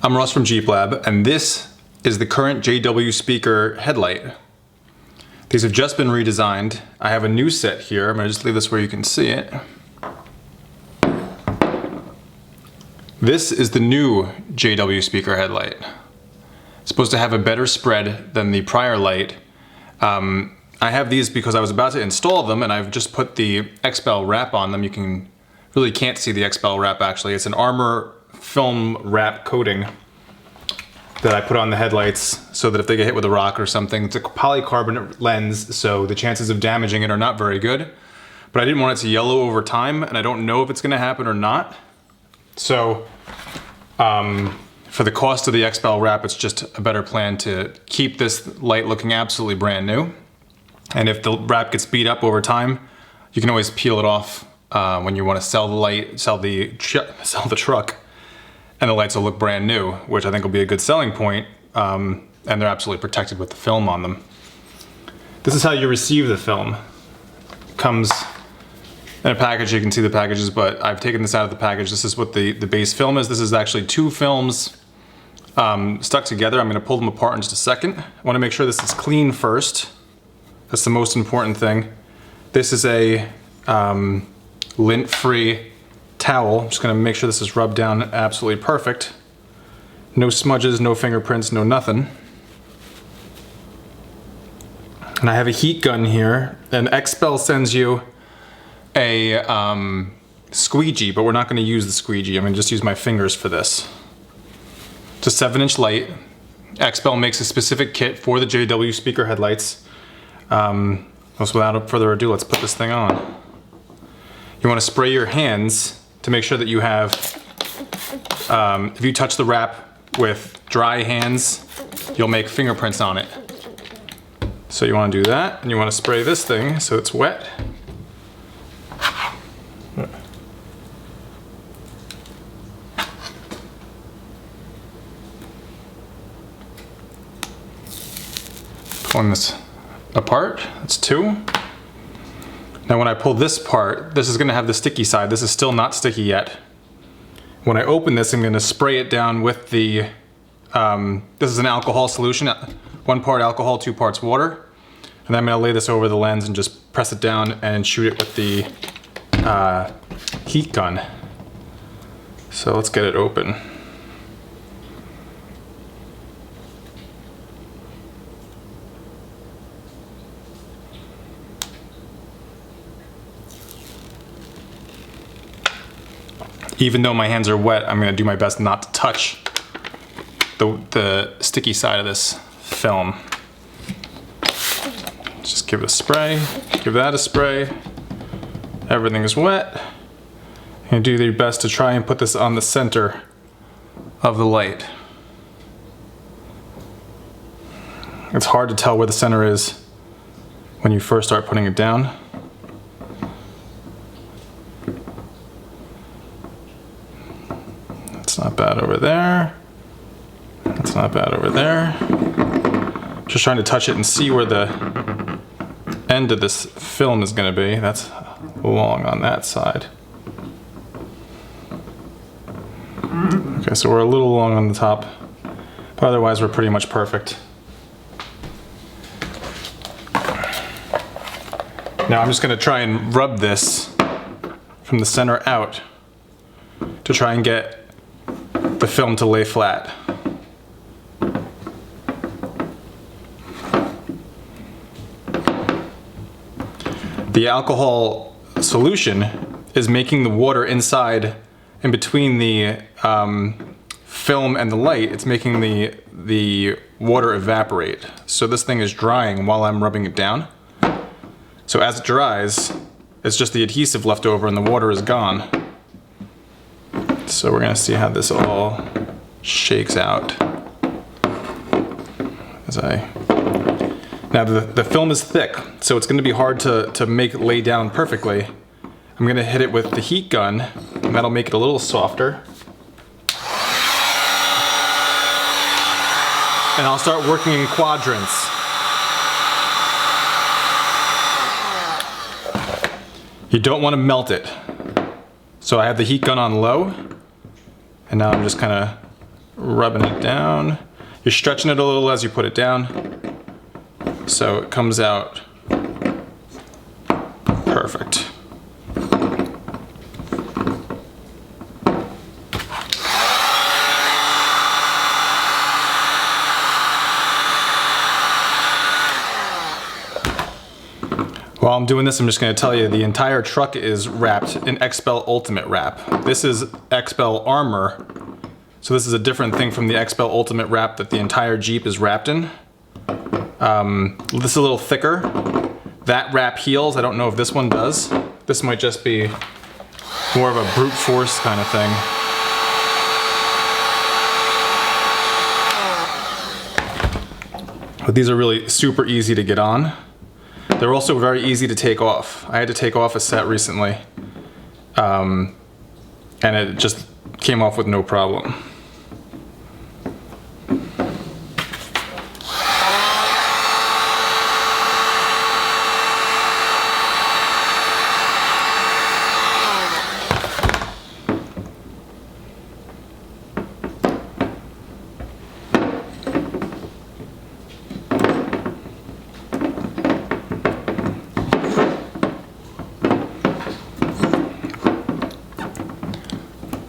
I'm Russ from JeepLab, and this is the current JW speaker headlight. These have just been redesigned. I have a new set here. I'm going to just leave this where you can see it. This is the new JW speaker headlight. It's supposed to have a better spread than the prior light. I have these because I was about to install them, and I've just put the Xpel wrap on them. You really can't see the Xpel wrap actually. It's an Armor film wrap coating that I put on the headlights so that if they get hit with a rock or something, it's a polycarbonate lens, so the chances of damaging it are not very good. But I didn't want it to yellow over time, and I don't know if it's gonna happen or not. So for the cost of the Xpel wrap, it's just a better plan to keep this light looking absolutely brand new. And if the wrap gets beat up over time, you can always peel it off when you want to sell the light, sell the truck, and the lights will look brand new, which I think will be a good selling point. And they're absolutely protected with the film on them. This is how you receive the film. It comes in a package. You can see the packages, but I've taken this out of the package. This is what the base film is. This is actually two films stuck together. I'm going to pull them apart in just a second. I want to make sure this is clean first. That's the most important thing. This is a lint-free towel. I'm just going to make sure this is rubbed down absolutely perfect. No smudges, no fingerprints, no nothing. And I have a heat gun here. And Xpel sends you a squeegee, but we're not going to use the squeegee. I'm going to just use my fingers for this. It's a 7-inch light. Xpel makes a specific kit for the JW speaker headlights. So without further ado, let's put this thing on. You want to spray your hands to make sure that you have, if you touch the wrap with dry hands, you'll make fingerprints on it. So you want to do that, and you want to spray this thing so it's wet. Pulling this apart, that's two. Now when I pull this part, this is going to have the sticky side. This is still not sticky yet. When I open this, I'm going to spray it down with the, this is an alcohol solution, 1 part alcohol, 2 parts water. And then I'm going to lay this over the lens and just press it down and shoot it with the heat gun. So let's get it open. Even though my hands are wet, I'm going to do my best not to touch the sticky side of this film. Just give it a spray, give that a spray. Everything is wet. And do your best to try and put this on the center of the light. It's hard to tell where the center is when you first start putting it down. It's not bad over there. It's not bad over there. Just trying to touch it and see where the end of this film is going to be. That's long on that side. Okay, so we're a little long on the top, but otherwise we're pretty much perfect. Now I'm just going to try and rub this from the center out to try and get the film to lay flat. The alcohol solution is making the water inside, in between the film and the light, it's making the water evaporate. So this thing is drying while I'm rubbing it down. So as it dries, it's just the adhesive left over and the water is gone. So we're going to see how this all shakes out. Now the film is thick, so it's going to be hard to make it lay down perfectly. I'm going to hit it with the heat gun, and that'll make it a little softer. And I'll start working in quadrants. You don't want to melt it. So I have the heat gun on low, and now I'm just kind of rubbing it down. You're stretching it a little as you put it down, so it comes out perfect. While I'm doing this, I'm just going to tell you the entire truck is wrapped in Xpel Ultimate wrap. This is Xpel Armor, so this is a different thing from the Xpel Ultimate wrap that the entire Jeep is wrapped in. This is a little thicker. That wrap heals. I don't know if this one does. This might just be more of a brute force kind of thing. But these are really super easy to get on. They're also very easy to take off. I had to take off a set recently, and it just came off with no problem.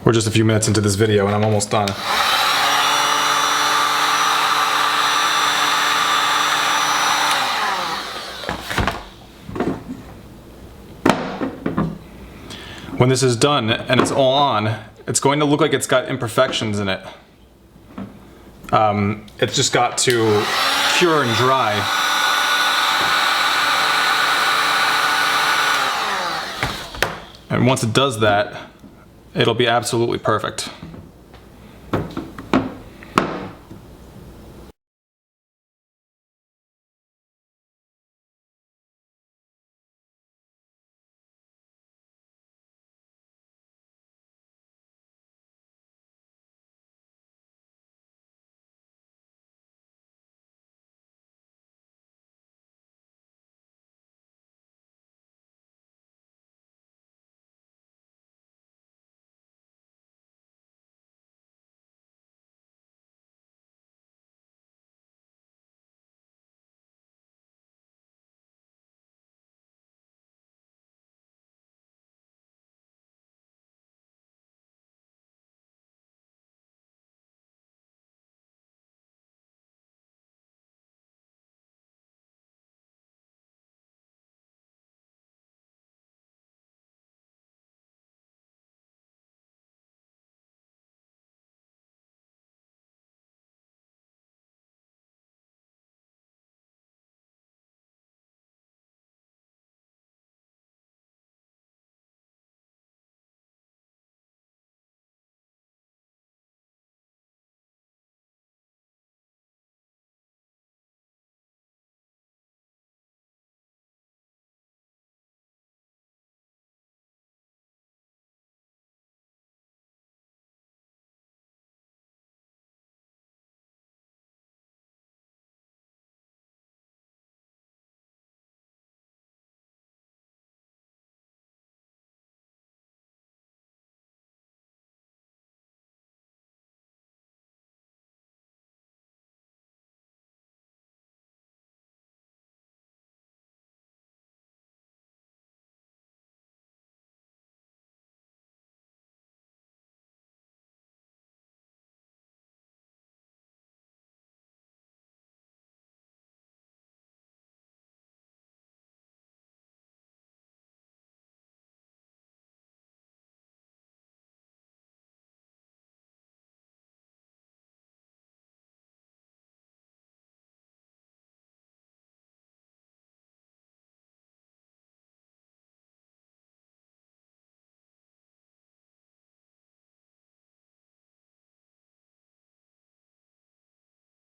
We're just a few minutes into this video and I'm almost done. When this is done and it's all on, it's going to look like it's got imperfections in it. It's just got to cure and dry. And once it does that, it'll be absolutely perfect.